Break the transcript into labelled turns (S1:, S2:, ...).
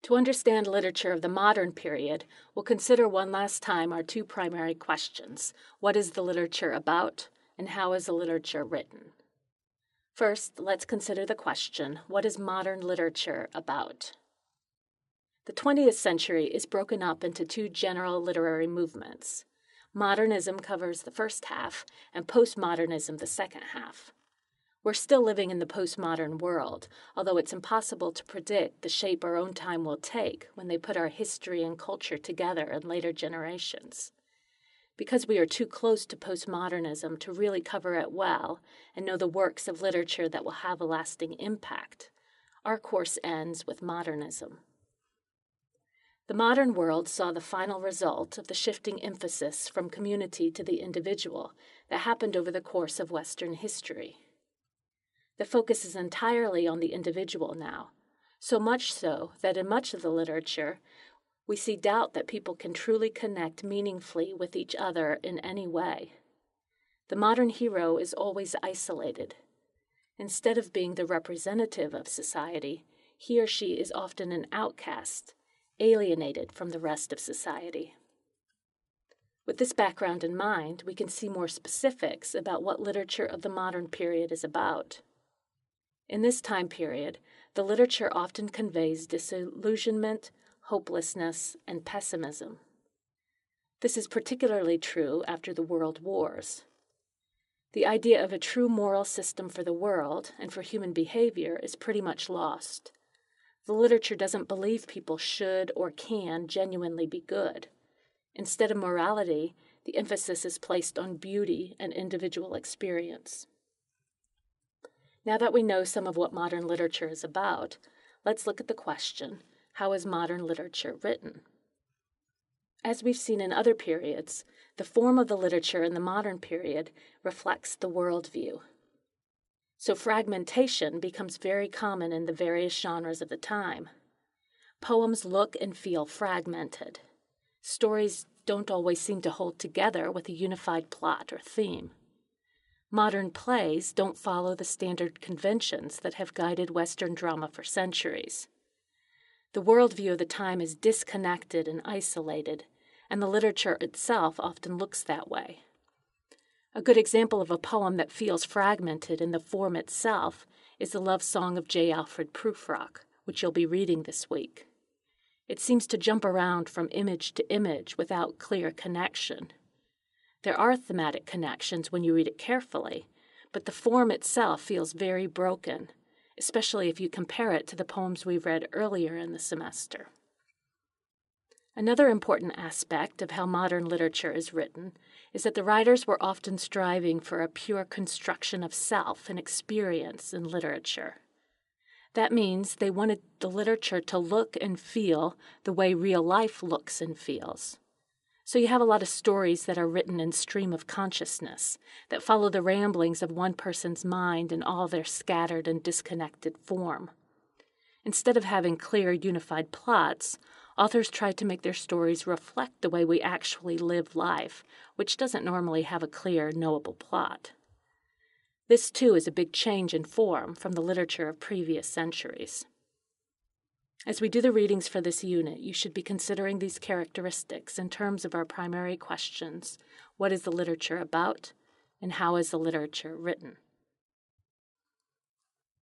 S1: To understand literature of the modern period, we'll consider one last time our two primary questions. What is the literature about, and how is the literature written? First, let's consider the question, what is modern literature about? The 20th century is broken up into two general literary movements. Modernism covers the first half, and postmodernism the second half. We're still living in the postmodern world, although it's impossible to predict the shape our own time will take when they put our history and culture together in later generations. Because we are too close to postmodernism to really cover it well and know the works of literature that will have a lasting impact, our course ends with modernism. The modern world saw the final result of the shifting emphasis from community to the individual that happened over the course of Western history. The focus is entirely on the individual now, so much so that in much of the literature, we see doubt that people can truly connect meaningfully with each other in any way. The modern hero is always isolated. Instead of being the representative of society, he or she is often an outcast, alienated from the rest of society. With this background in mind, we can see more specifics about what literature of the modern period is about. In this time period, the literature often conveys disillusionment, hopelessness, and pessimism. This is particularly true after the World Wars. The idea of a true moral system for the world and for human behavior is pretty much lost. The literature doesn't believe people should or can genuinely be good. Instead of morality, the emphasis is placed on beauty and individual experience. Now that we know some of what modern literature is about, let's look at the question, how is modern literature written? As we've seen in other periods, the form of the literature in the modern period reflects the worldview. So fragmentation becomes very common in the various genres of the time. Poems look and feel fragmented. Stories don't always seem to hold together with a unified plot or theme. Modern plays don't follow the standard conventions that have guided Western drama for centuries. The worldview of the time is disconnected and isolated, and the literature itself often looks that way. A good example of a poem that feels fragmented in the form itself is the love song of J. Alfred Prufrock, which you'll be reading this week. It seems to jump around from image to image without clear connection. There are thematic connections when you read it carefully, but the form itself feels very broken, especially if you compare it to the poems we've read earlier in the semester. Another important aspect of how modern literature is written is that the writers were often striving for a pure construction of self and experience in literature. That means they wanted the literature to look and feel the way real life looks and feels. So you have a lot of stories that are written in stream of consciousness, that follow the ramblings of one person's mind in all their scattered and disconnected form. Instead of having clear, unified plots, authors try to make their stories reflect the way we actually live life, which doesn't normally have a clear, knowable plot. This, too, is a big change in form from the literature of previous centuries. As we do the readings for this unit, you should be considering these characteristics in terms of our primary questions: what is the literature about, and how is the literature written?